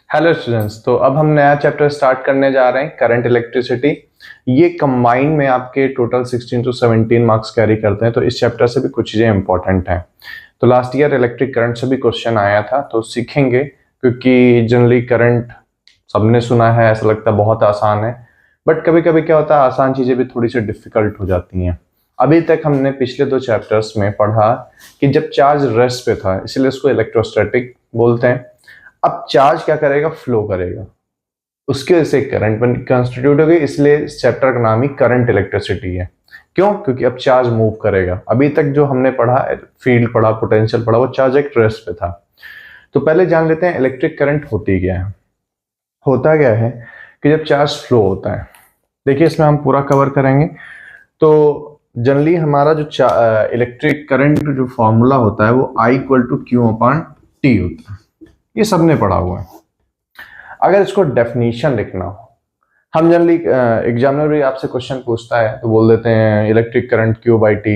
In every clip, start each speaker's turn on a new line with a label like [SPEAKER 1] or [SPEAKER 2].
[SPEAKER 1] Hello students, तो अब हम नया चैप्टर स्टार्ट करने जा रहे हैं, करंट इलेक्ट्रिसिटी। ये कंबाइन में आपके टोटल 16 to 17 मार्क्स कैरी करते हैं, तो इस चैप्टर से भी कुछ चीज़ें इंपॉर्टेंट हैं। तो लास्ट ईयर इलेक्ट्रिक करंट से भी क्वेश्चन आया था, तो सीखेंगे, क्योंकि जनरली करंट सबने सुना है, ऐसा लगता है बहुत आसान है, बट कभी कभी क्या होता है, आसान चीज़ें भी थोड़ी सी डिफिकल्ट हो जाती हैं। अभी तक हमने पिछले 2 चैप्टर्स में पढ़ा कि जब चार्ज रेस्ट पे था, इसलिए इसको इलेक्ट्रोस्टैटिक बोलते हैं। अब चार्ज क्या करेगा, फ्लो करेगा, उसके वजह से करंट बन कंस्टिट्यूट हो गई, इसलिए इस चैप्टर का नाम ही करंट इलेक्ट्रिसिटी है। क्यों? क्योंकि अब चार्ज मूव करेगा। अभी तक जो हमने पढ़ा, फील्ड पढ़ा, पोटेंशियल पढ़ा, वो चार्ज एक रेस्ट पे था। तो पहले जान लेते हैं इलेक्ट्रिक करंट होती क्या है। होता क्या है कि जब चार्ज फ्लो होता है, देखिए इसमें हम पूरा कवर करेंगे। तो जनरली हमारा जो इलेक्ट्रिक करंट जो फॉर्मूला होता है वो I = Q/T होता है। ये सबने पढ़ा हुआ है। अगर इसको डेफिनेशन लिखना हो, हम जनरली एग्जामिनर भी आपसे क्वेश्चन पूछता है तो बोल देते हैं इलेक्ट्रिक करंट Q/T,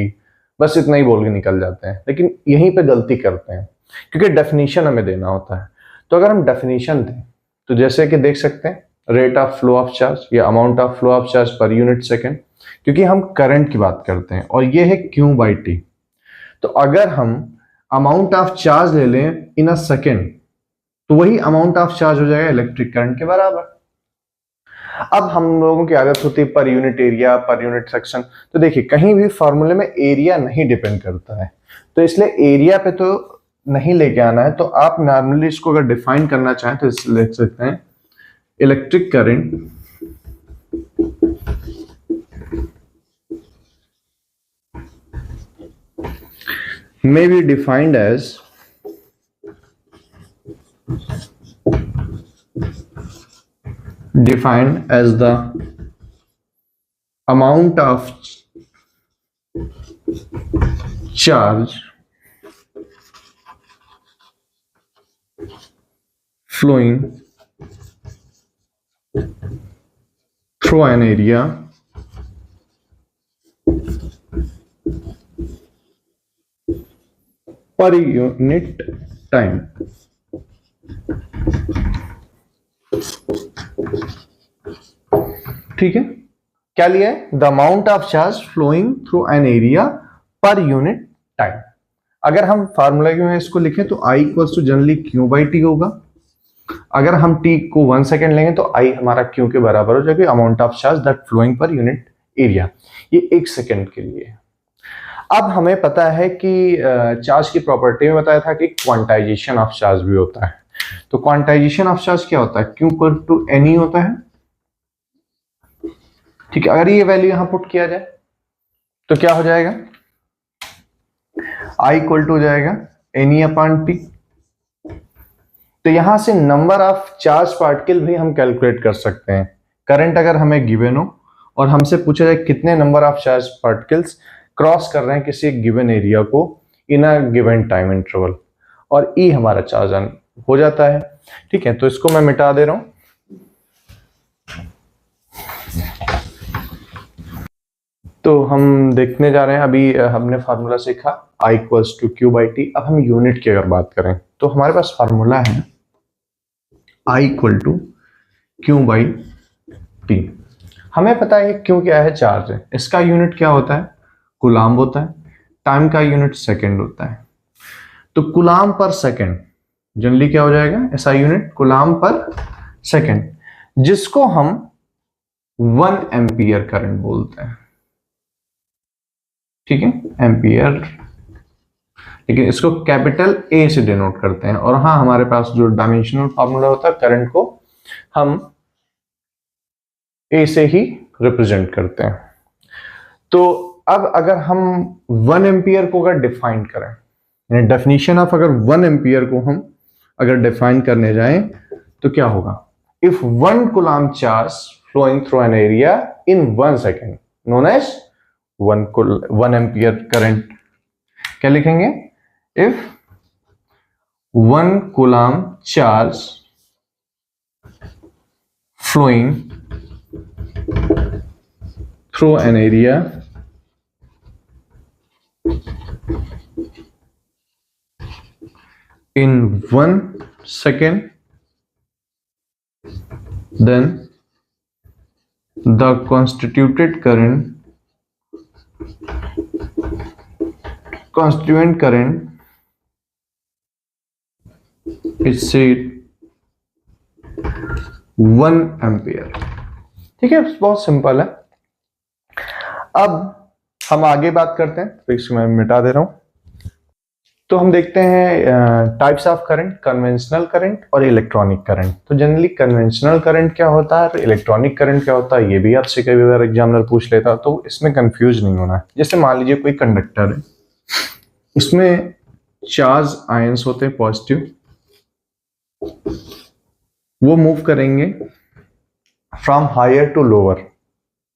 [SPEAKER 1] बस इतना ही बोल के निकल जाते हैं, लेकिन यहीं पे गलती करते हैं, क्योंकि डेफिनेशन हमें देना होता है। तो अगर हम डेफिनेशन दें तो जैसे कि देख सकते हैं, rate of flow of charge या amount of flow of charge per unit second, क्योंकि हम करंट की बात करते हैं और ये है Q/T। तो अगर हम अमाउंट ऑफ चार्ज ले लें इन अ सेकेंड, तो वही अमाउंट ऑफ चार्ज हो जाएगा इलेक्ट्रिक करंट के बराबर। अब हम लोगों की आदत होती है पर unit area, per unit section. तो देखिए कहीं भी फॉर्मूले में एरिया नहीं डिपेंड करता है, तो इसलिए एरिया पे तो नहीं लेके आना है। तो आप नॉर्मली इसको अगर डिफाइन करना चाहें तो इसलिए लिख सकते हैं electric current may be defined as the amount of charge flowing through an area per unit time। ठीक है, क्या लिया है? The amount of charge flowing through an area per unit time. अगर हम फार्मूला में इसको लिखें तो I = जनरली Q/T होगा। अगर हम T को 1 सेकेंड लेंगे तो I हमारा Q के बराबर हो जाएगा, amount of charge that flowing per unit area. ये 1 सेकेंड के लिए। अब हमें पता है कि चार्ज की प्रॉपर्टी में बताया था कि क्वांटाइजेशन ऑफ चार्ज भी होता है। तो क्वांटाइजेशन ऑफ चार्ज क्या होता है? Q = Ne होता है। ठीक है, अगर ये वैल्यू यहां पुट किया जाए तो क्या हो जाएगा? I = हो जाएगा Ne/T। तो यहां से नंबर ऑफ चार्ज पार्टिकल भी हम कैलकुलेट कर सकते हैं। करंट अगर हमें गिवन हो और हमसे पूछा जाए कितने number of charge particles cross कर रहे हैं किसी एक गिवन एरिया को इन अ गिवन टाइम इंटरवल, और E हमारा चार्ज हो जाता है। ठीक है, तो इसको मैं मिटा दे रहा हूं। तो हम देखने जा रहे हैं, अभी हमने फार्मूला सीखा I = Q/T। अब हम यूनिट की अगर बात करें तो हमारे पास फार्मूला है I = Q/T। हमें पता है क्यों क्या है, चार्ज है, इसका यूनिट क्या होता है? कूलाम्ब होता है। टाइम का यूनिट सेकंड होता है। तो कूलाम्ब पर सेकंड जनरली क्या हो जाएगा? ऐसा यूनिट कूलाम्ब पर सेकंड, जिसको हम 1 एम्पियर करंट बोलते हैं। ठीक है, एम्पियर, लेकिन इसको कैपिटल A से डिनोट करते हैं। और हाँ, हमारे पास जो डायमेंशनल फार्मूला होता है करंट को हम A से ही रिप्रेजेंट करते हैं। तो अब अगर हम 1 एम्पियर को अगर डिफाइन करें, यानी डेफिनेशन ऑफ अगर 1 एम्पियर को हम अगर डिफाइन करने जाएं तो क्या होगा? If 1 coulomb charge flowing through an area in 1 second known as 1 ampere current. क्या लिखेंगे? If 1 coulomb charge flowing through an area in 1 second then the constituent current is said 1 ampere. ठीक है, बहुत सिंपल है। अब हम आगे बात करते हैं, तो इसको मैं मिटा दे रहा हूं। तो हम देखते हैं types of current, conventional current और इलेक्ट्रॉनिक करंट। तो जनरली कन्वेंशनल करंट क्या होता है और इलेक्ट्रॉनिक करंट क्या होता है, ये भी आपसे कई बार एग्जामिनर पूछ लेता, तो इसमें कंफ्यूज नहीं होना है। जैसे मान लीजिए कोई कंडक्टर है, इसमें चार्ज आयंस होते हैं पॉजिटिव, वो मूव करेंगे फ्रॉम हायर टू लोअर,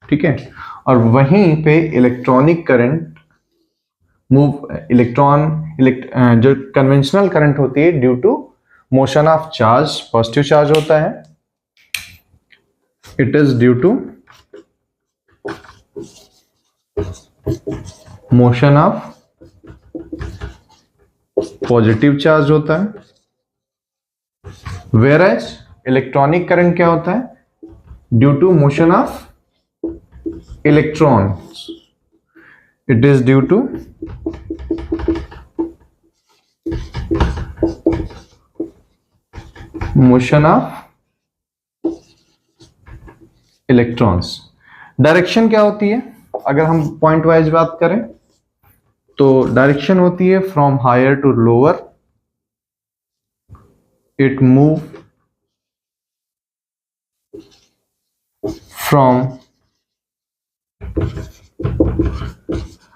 [SPEAKER 1] ठीक है। और वहीं पे इलेक्ट्रॉनिक करंट मूव जो कन्वेंशनल करंट होती है due to motion of charge, positive charge होता है, it is due to motion of positive charge होता है। वेयर एज इलेक्ट्रॉनिक करंट क्या होता है, due to motion of electrons, it is due to motion of electrons. Direction क्या होती है, अगर हम पॉइंट वाइज बात करें तो डायरेक्शन होती है from higher to lower, it move from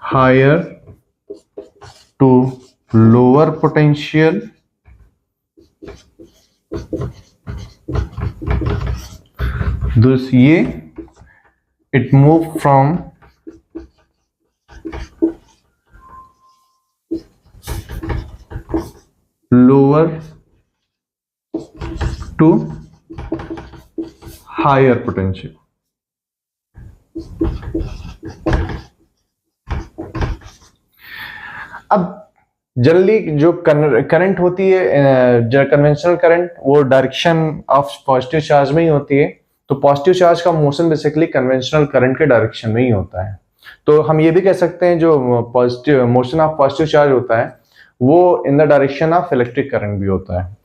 [SPEAKER 1] higher to lower potential, ये it move from lower to higher potential. अब जनरली जो करंट होती है, जो कन्वेंशनल करंट, वो डायरेक्शन ऑफ पॉजिटिव चार्ज में ही होती है। तो पॉजिटिव चार्ज का मोशन बेसिकली कन्वेंशनल करंट के डायरेक्शन में ही होता है। तो हम ये भी कह सकते हैं जो positive motion of positive charge होता है वो in the direction of electric current भी होता है।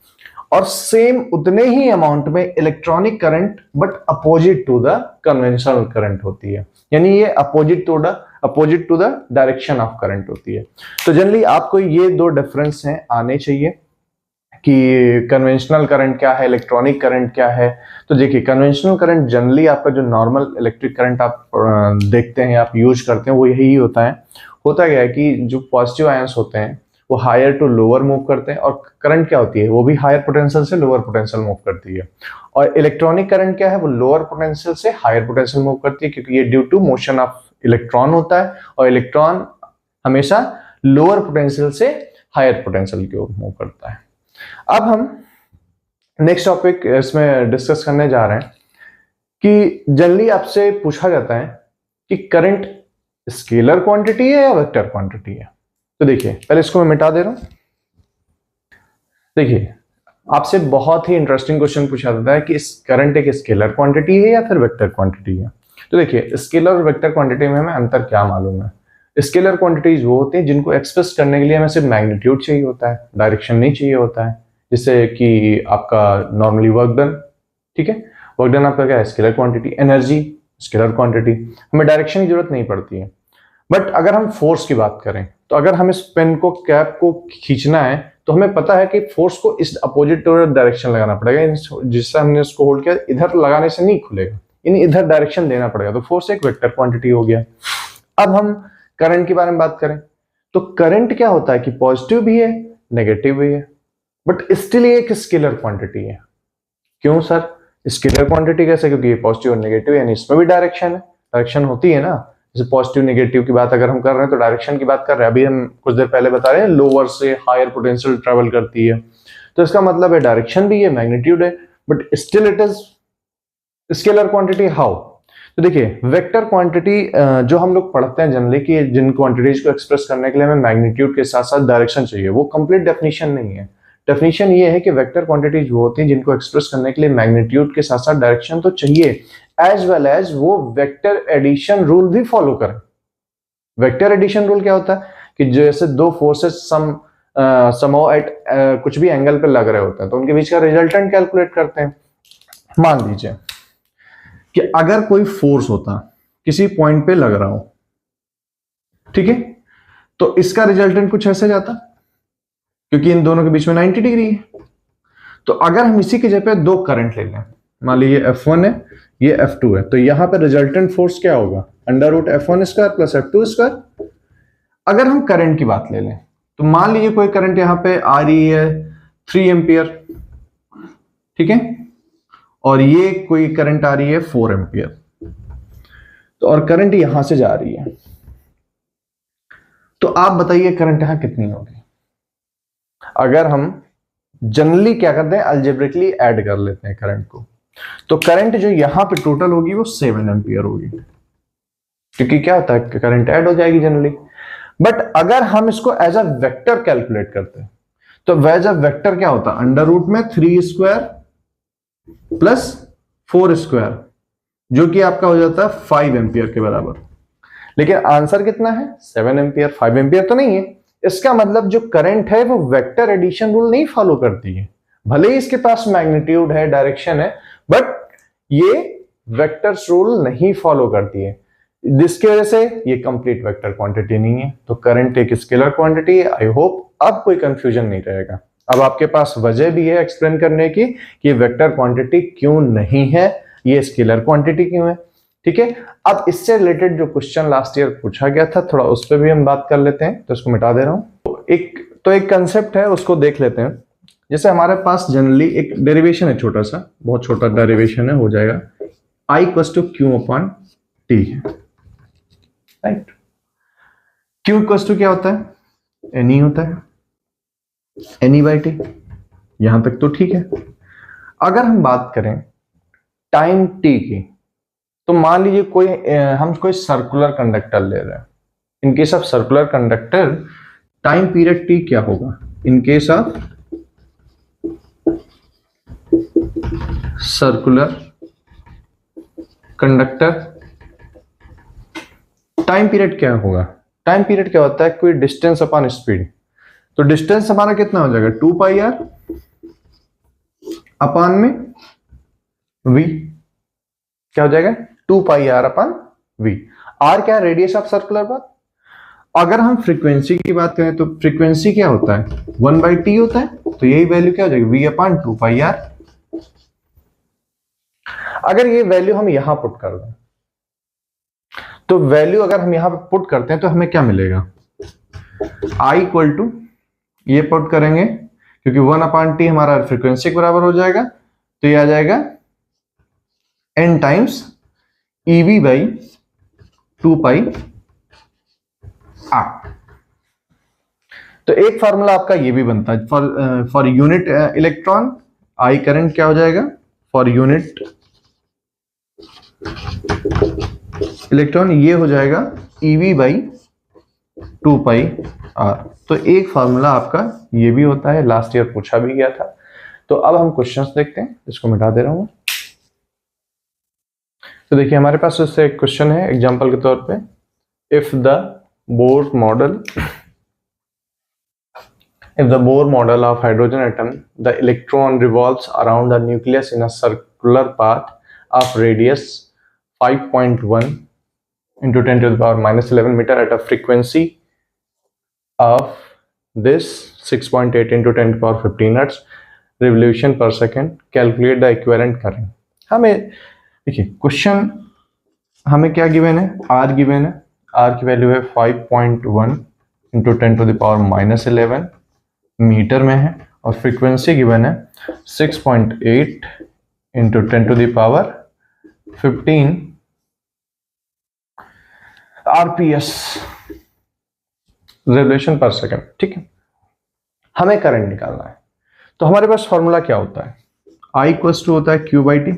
[SPEAKER 1] और सेम उतने ही अमाउंट में electronic current but opposite to the conventional current होती है, यानी ये opposite to the direction of current होती है। तो जनरली आपको ये दो डिफरेंस हैं आने चाहिए कि कन्वेंशनल करंट क्या है, इलेक्ट्रॉनिक करंट क्या है। तो देखिए, कन्वेंशनल करंट जनरली आपका जो नॉर्मल इलेक्ट्रिक करंट आप देखते हैं, आप यूज करते हैं, वो यही होता है। होता क्या है कि जो पॉजिटिव आयंस होते हैं वो हायर टू लोअर मूव करते हैं, और करंट क्या होती है, वो भी हायर पोटेंशियल से लोअर पोटेंशियल मूव करती है। और इलेक्ट्रॉनिक करंट क्या है, वो लोअर पोटेंशियल से हायर पोटेंशियल मूव करती है, क्योंकि ये due to motion of electron होता है, और इलेक्ट्रॉन हमेशा लोअर पोटेंशियल से हायर पोटेंशियल की ओर मूव करता है। अब हम नेक्स्ट टॉपिक इसमें डिस्कस करने जा रहे हैं कि जनरली आपसे पूछा जाता है कि करंट स्केलर क्वांटिटी है या वेक्टर क्वांटिटी है। तो देखिए, पहले इसको मैं मिटा दे रहा हूं। देखिए, आपसे बहुत ही इंटरेस्टिंग क्वेश्चन पूछा जाता है कि करंट एक स्केलर क्वांटिटी है या फिर वेक्टर क्वांटिटी है। तो देखिए, स्केलर और वेक्टर क्वांटिटी में हमें अंतर क्या मालूम है। स्केलर क्वांटिटीज वो होती हैं जिनको एक्सप्रेस करने के लिए हमें सिर्फ मैग्नीट्यूड चाहिए होता है, डायरेक्शन नहीं चाहिए होता है। जैसे कि आपका नॉर्मली वर्क डन, ठीक है, वर्क डन आपका क्या है, scalar quantity. Energy scalar quantity, हमें डायरेक्शन की जरूरत नहीं पड़ती है। बट अगर हम फोर्स की बात करें, तो अगर हम इस पेन को, कैप को खींचना है, तो हमें पता है कि फोर्स को इस अपोजिट डायरेक्शन लगाना पड़ेगा। जिससे हमने इसको होल्ड किया, इधर लगाने से नहीं खुलेगा, यानी इधर डायरेक्शन देना पड़ेगा। तो फोर्स एक वेक्टर क्वांटिटी हो गया। अब हम करंट के बारे में बात करें, तो करंट क्या होता है कि पॉजिटिव भी है, नेगेटिव भी है, बट स्टिल ये एक स्केलर क्वांटिटी है। क्यों सर स्केलर क्वांटिटी कैसे, क्योंकि ये पॉजिटिव और नेगेटिव, यानी इसमें भी डायरेक्शन है, डायरेक्शन होती है ना। जैसे पॉजिटिव नेगेटिव की बात अगर हम कर रहे हैं तो डायरेक्शन की बात कर रहे हैं। अभी हम कुछ देर पहले बता रहे हैं लोअर से हायर पोटेंशियल ट्रेवल करती है, तो इसका मतलब है डायरेक्शन भी है, मैग्नीट्यूड है, but still it is scalar quantity. How? तो देखिए, वेक्टर क्वांटिटी जो हम लोग पढ़ते हैं जनरली कि जिन क्वांटिटीज को एक्सप्रेस करने के लिए हमें मैग्नीट्यूड के साथ साथ डायरेक्शन चाहिए, वो कंप्लीट डेफिनेशन नहीं है। डेफिनेशन ये है कि वेक्टर क्वांटिटीज वो होती हैं जिनको एक्सप्रेस करने के लिए मैग्नीट्यूड के साथ साथ डायरेक्शन तो चाहिए, एज वेल एज वो वेक्टर एडिशन रूल भी फॉलो करें। वेक्टर एडिशन रूल क्या होता है कि जैसे दो फोर्सेस समहाउ एट कुछ भी एंगल पे लग रहे होते हैं तो उनके बीच का रिजल्टेंट कैलकुलेट करते हैं। मान लीजिए कि अगर कोई फोर्स होता किसी पॉइंट पे लग रहा हो, ठीक है, तो इसका रिजल्टेंट कुछ ऐसे जाता, क्योंकि इन दोनों के बीच में 90 डिग्री है। तो अगर हम इसी की जगह पे दो करंट ले लें, मान लीजिए F1 है, ये F2 है, तो यहां पे रिजल्टेंट फोर्स क्या होगा, √F1² प्लस F2²। अगर हम करंट की बात ले लें तो मान लीजिए कोई करंट यहां पे आ रही है 3 एम्पियर, ठीक है, और ये कोई करंट आ रही है 4 एम्पियर, तो और करंट यहां से जा रही है, तो आप बताइए करंट यहां कितनी होगी। अगर हम जनरली क्या करते हैं, अलजेब्रिकली ऐड कर लेते हैं करंट को, तो करंट जो यहां पे टोटल होगी वो 7 एम्पियर होगी, क्योंकि क्या होता है करंट ऐड हो जाएगी जनरली। बट अगर हम इसको एज अ वेक्टर कैलकुलेट करते हैं तो एज अ वेक्टर क्या होता है, अंडर रूट में 3² प्लस 4², जो कि आपका हो जाता है 5 एम्पियर के बराबर। लेकिन आंसर कितना है, 7 एम्पियर, 5 एम्पियर तो नहीं है। इसका मतलब जो करंट है वो वेक्टर एडिशन रूल नहीं फॉलो करती है, भले ही इसके पास मैग्नीट्यूड है, डायरेक्शन है, बट ये वेक्टर्स रूल नहीं फॉलो करती है, जिसकी वजह से ये कंप्लीट वेक्टर क्वांटिटी नहीं है। तो करंट एक स्केलर क्वांटिटी है। आई होप अब कोई कंफ्यूजन नहीं रहेगा। अब आपके पास वजह भी है एक्सप्लेन करने की कि वेक्टर क्वांटिटी क्यों नहीं है, ये स्केलर क्वांटिटी क्यों है, ठीक है। अब इससे रिलेटेड जो क्वेश्चन लास्ट ईयर पूछा गया था, थोड़ा उस पर भी हम बात कर लेते हैं, तो इसको मिटा दे रहा हूं। एक कंसेप्ट है, उसको देख लेते हैं। जैसे हमारे पास जनरली एक डेरिवेशन है, छोटा सा, बहुत छोटा डेरिवेशन है, हो जाएगा I = Q/T है, राइट। Q = क्या होता है, NE होता है, NE/T, यहां तक तो ठीक है। अगर हम बात करें टाइम t की, तो मान लीजिए हम कोई सर्कुलर कंडक्टर ले रहे हैं। In case of circular conductor time period t क्या होगा, in case of circular conductor time period क्या होगा, टाइम पीरियड क्या होता है, कोई डिस्टेंस अपॉन स्पीड। तो डिस्टेंस हमारा कितना हो जाएगा, 2πr अपॉन में v, क्या हो जाएगा 2πr अपॉन v। r क्या है, रेडियस ऑफ सर्कुलर पाथ। अगर हम फ्रीक्वेंसी की बात करें तो फ्रीक्वेंसी क्या होता है, 1/t होता है, तो यही वैल्यू क्या हो जाएगी, v/2πr। अगर ये वैल्यू हम यहां पुट कर दें, तो वैल्यू अगर हम यहां पे पुट करते हैं तो हमें क्या मिलेगा, I = ये पुट करेंगे क्योंकि 1/t हमारा फ्रीक्वेंसी के बराबर हो जाएगा, तो ये आ जाएगा n टाइम्स EV/2πr। तो एक फार्मूला आपका ये भी बनता है for unit electron, I current क्या हो जाएगा, फॉर यूनिट इलेक्ट्रॉन ये हो जाएगा EV/2πr। तो एक फार्मूला आपका ये भी होता है, लास्ट ईयर पूछा भी गया था। तो अब हम क्वेश्चंस देखते हैं, इसको मिटा दे रहा हूं। तो देखिए हमारे पास उससे एक क्वेश्चन है एग्जांपल के तौर पे, if the Bohr model of hydrogen atom the electron revolves around the nucleus in a circular path of radius 5.1 into 10⁻11 meter at a frequency of this 6.8 into 10⁻15 hertz revolution per second, calculate the equivalent current। हमें देखिए question हमें क्या given है, R given है, R की value है 5.1 into 10⁻11 metre में है, और फ्रीक्वेंसी गिवन है 6.8 into 10⁻15 RPS रेवोल्यूशन पर सेकंड, ठीक है। हमें करंट निकालना है, तो हमारे पास फॉर्मूला क्या होता है, I = होता है Q/T,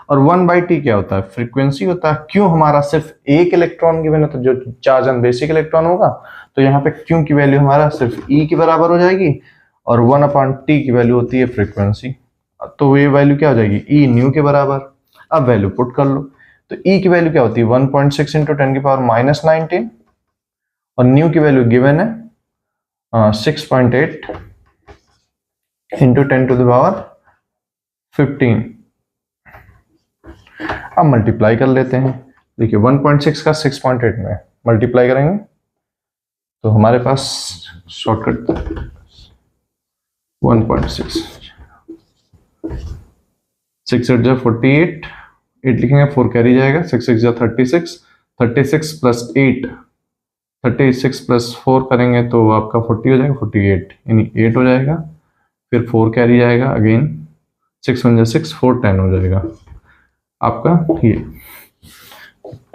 [SPEAKER 1] और 1/T क्या होता है, फ्रीक्वेंसी होता है। क्यों हमारा सिर्फ एक इलेक्ट्रॉन गिवन है, तो जो चार्ज ऑन बेसिक इलेक्ट्रॉन होगा, तो यहाँ पे Q की वैल्यू हमारा सिर्फ E के बराबर हो जाएगी, और 1/t की वैल्यू होती है फ्रीक्वेंसी। तो ये वैल्यू क्या हो जाएगी, ई न्यू के बराबर। अब वैल्यू पुट कर लो, तो ई की वैल्यू क्या होती है 1.6 इंटू 10⁻⁻19 और न्यू की वैल्यू गिवन है 6.8 इंटू 10⁻15। अब मल्टीप्लाई कर लेते हैं। देखिए 1.6 का 6.8 में मल्टीप्लाई करेंगे तो हमारे पास शॉर्टकट 1.6 6 8 जा 48 8 लिखेंगे 4 कैरी जाएगा 6 6 जा 36 36 प्लस 8 36 प्लस 4 करेंगे तो आपका 40 हो जाएगा 48 यानी 8 हो जाएगा, फिर 4 कैरी जाएगा अगेन 6 1 जा 6 4 10 हो जाएगा आपका ये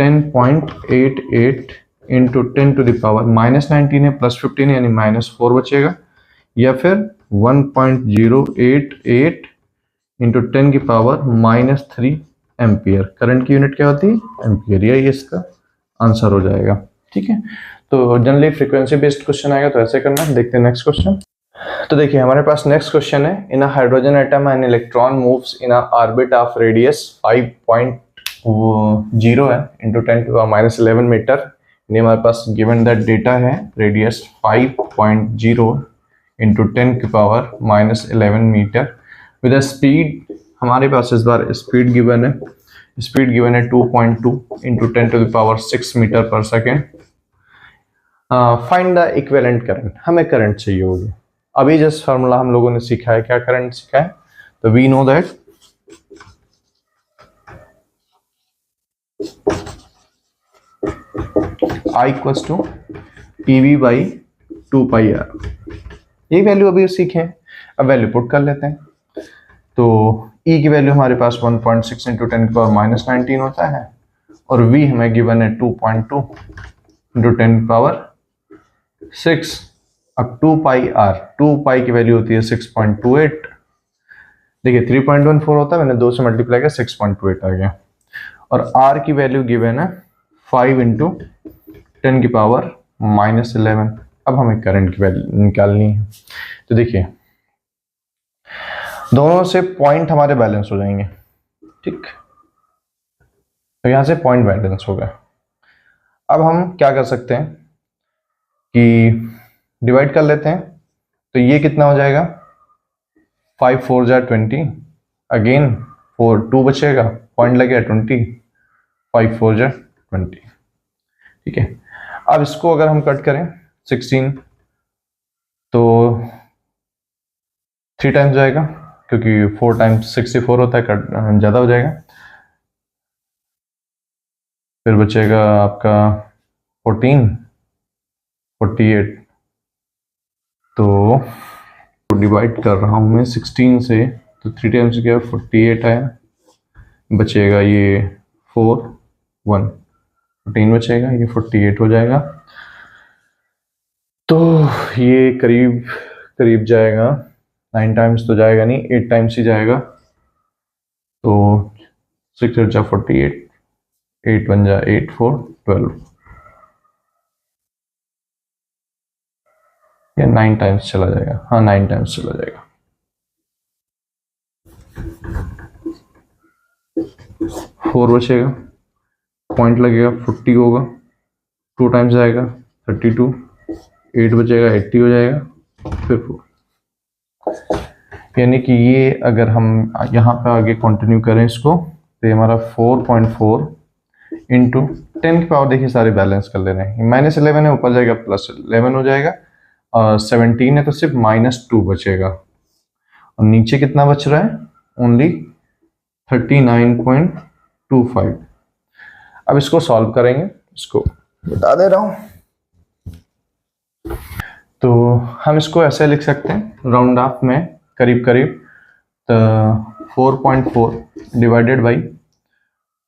[SPEAKER 1] 10.88 इंटू 10⁻⁻19 है प्लस 15 यानी -4 बचेगा, या फिर 1.088 इंटू 10⁻³ एम्पियर। करंट की यूनिट क्या होती है एम्पियर, यही इसका आंसर हो जाएगा। ठीक है, तो जनरली फ्रीक्वेंसी बेस्ड क्वेश्चन आएगा तो ऐसे करना। देखते हैं नेक्स्ट क्वेश्चन। तो देखिए हमारे पास नेक्स्ट क्वेश्चन है, in a hydrogen atom an electron moves in a orbit of radius 5.0 है इंटू 10⁻11 मीटर। ये हमारे पास गिवन दैट डेटा है radius 5.0 into 10⁻11 metre with a speed. हमारे पास इस बार स्पीड गिवन है, 2.2 into 10⁻6 metre per second. Find the equivalent current, हमें करंट चाहिए होगी। अभी जस्ट फार्मूला हम लोगों ने सीखा है, क्या करंट सीखा है, तो we know that I equals to EV by 2πr। ये वैल्यू अभी सीखे, अब वैल्यू पुट कर लेते हैं। तो E की वैल्यू हमारे पास 1.6 इंटू 10⁻19 होता है और V हमें गिवन है 2.2 इंटू 10⁻6। अब 2πr, 2π की वैल्यू होती है 6.28। देखिए 3.14 होता है, मैंने 2 से मल्टीप्लाई किया 6.28 आ गया। और r की वैल्यू गिवन है 5 इंटू 10⁻11। अब हमें करंट की वैल्यू निकालनी है। तो देखिए दोनों से पॉइंट हमारे बैलेंस हो जाएंगे, ठीक, तो यहां से पॉइंट बैलेंस हो गए। अब हम क्या कर सकते हैं कि डिवाइड कर लेते हैं, तो ये कितना हो जाएगा 5 4 जा 20, अगेन 4 2 बचेगा, पॉइंट लगेगा 20, 5 4 जा 20। ठीक है, अब इसको अगर हम कट करें 16 तो 3 टाइम्स जाएगा, क्योंकि 4 टाइम्स 64 होता है, कट ज़्यादा हो जाएगा। फिर बचेगा आपका 14 48। तो डिवाइड कर रहा हूँ मैं 16 से, तो 3 टाइम्स क्या 48 आया, बचेगा ये 4 1 14 बचेगा, ये 48 हो जाएगा। तो ये करीब करीब जाएगा 9 टाइम्स तो जाएगा नहीं, 8 टाइम्स ही जाएगा। तो 6 8 जा 48, 8 1 जा 8 4 12, या 9 टाइम्स चला जाएगा, हाँ 9 टाइम्स चला जाएगा। 4 बचेगा, पॉइंट लगेगा 40 होगा, 2 टाइम्स जाएगा 32, 8 बचेगा 80 हो जाएगा, फिर 4। यानी कि ये अगर हम यहाँ पे आगे कंटिन्यू करें इसको, तो ये हमारा 4.4 इंटू 10 की पावर, देखिए सारे बैलेंस कर ले रहे हैं, -11 है ऊपर जाएगा +11 हो जाएगा, और 17 है तो सिर्फ -2 बचेगा, और नीचे कितना बच रहा है ओनली 39.25। अब इसको सॉल्व करेंगे, इसको बता दे रहा हूं। तो हम इसको ऐसे लिख सकते हैं राउंड ऑफ में करीब करीब, तो 4.4 डिवाइडेड बाई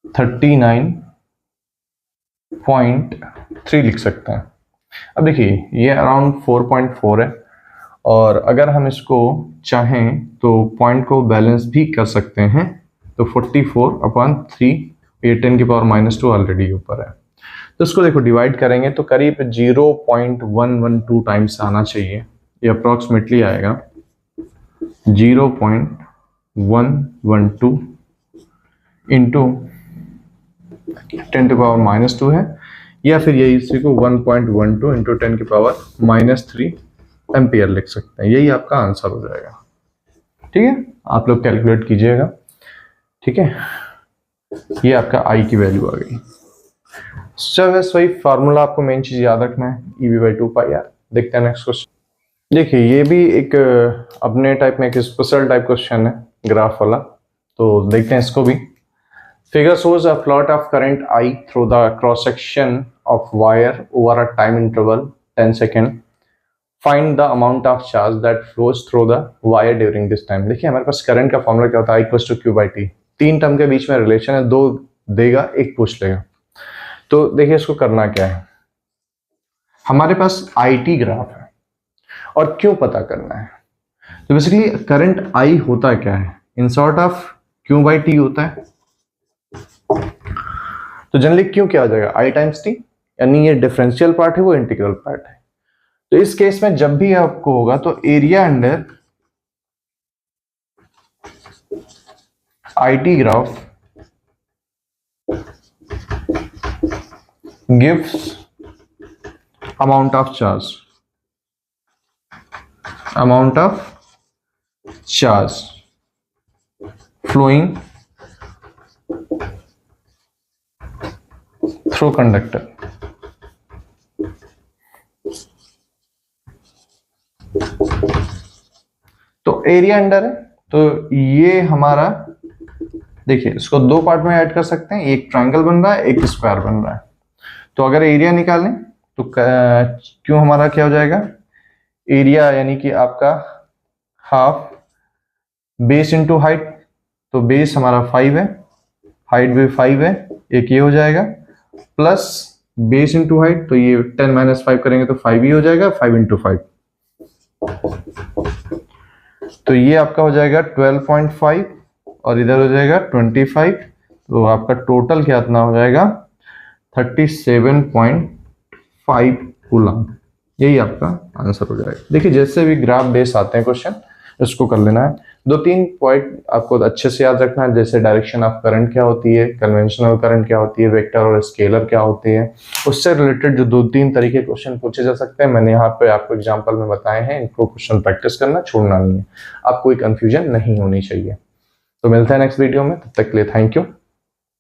[SPEAKER 1] 39.3 लिख सकते हैं। अब देखिए ये अराउंड 4.4 है, और अगर हम इसको चाहें तो पॉइंट को बैलेंस भी कर सकते हैं, तो 44/3, ये 10⁻² ऑलरेडी ऊपर है, तो इसको देखो डिवाइड करेंगे तो करीब 0.112 टाइम्स आना चाहिए, ये अप्रॉक्सीमेटली आएगा। 0.112 इंटू 10⁻⁻2 है, या फिर यही इसी को 1.12 इंटू 10⁻⁻3 एम्पियर लिख सकते हैं। यही आपका आंसर हो जाएगा। ठीक है, आप लोग कैलकुलेट कीजिएगा। ठीक है, ये आपका आई की वैल्यू आ गई। चलो वही फार्मूला आपको मेन चीज याद रखना है, EV/2πr। देखते हैं नेक्स्ट क्वेश्चन। देखिए ये भी एक अपने टाइप में एक स्पेशल टाइप क्वेश्चन है, ग्राफ वाला, तो देखते हैं इसको भी। Figure shows a plot of current I through the cross section of wire over a time interval 10 seconds. Find the amount of charge that flows through the wire during this time. देखिए हमारे पास current का formula क्या होता है, I = Q/T। तीन term के बीच में relation है, दो देगा एक पूछ लेगा। तो देखिए इसको करना क्या है, हमारे पास IT ग्राफ है और क्यों पता करना है। तो बेसिकली करंट I होता क्या है, इन सॉर्ट ऑफ Q/T होता है। तो जनरली क्यों क्या हो जाएगा, I × T, यानी ये डिफरेंशियल पार्ट है, वो इंटीग्रल पार्ट है। तो इस केस में जब भी आपको होगा तो area under IT graph gives amount of charge flowing through conductor. तो एरिया अंडर है, तो ये हमारा देखिए इसको दो पार्ट में ऐड कर सकते हैं, एक ट्रायंगल बन रहा है एक स्क्वायर बन रहा है। तो अगर एरिया निकालें तो क्यों हमारा क्या हो जाएगा, एरिया यानी कि आपका हाफ बेस इंटू हाइट, तो बेस हमारा 5 है, हाइट भी 5 है, एक ये हो जाएगा, प्लस बेस इंटू हाइट, तो ये 10 - 5 करेंगे तो 5 ही हो जाएगा, 5 × 5, तो ये आपका हो जाएगा 12.5 और इधर हो जाएगा 25, तो आपका टोटल क्या इतना हो जाएगा 37.5 कूलम। यही आपका आंसर हो जाएगा। देखिए जैसे भी ग्राफ बेस आते हैं क्वेश्चन, इसको कर लेना है। 2-3 पॉइंट आपको अच्छे से याद रखना है, जैसे डायरेक्शन ऑफ करंट क्या होती है, कन्वेंशनल करंट क्या होती है, वेक्टर और स्केलर क्या होती है, उससे रिलेटेड जो 2-3 तरीके क्वेश्चन पूछे जा सकते हैं, मैंने यहाँ पे आपको एग्जांपल में बताए हैं। इनको क्वेश्चन प्रैक्टिस करना छोड़ना नहीं है, आपको कोई कंफ्यूजन नहीं होनी चाहिए। तो मिलते हैं नेक्स्ट वीडियो में, तब तक के लिए थैंक यू।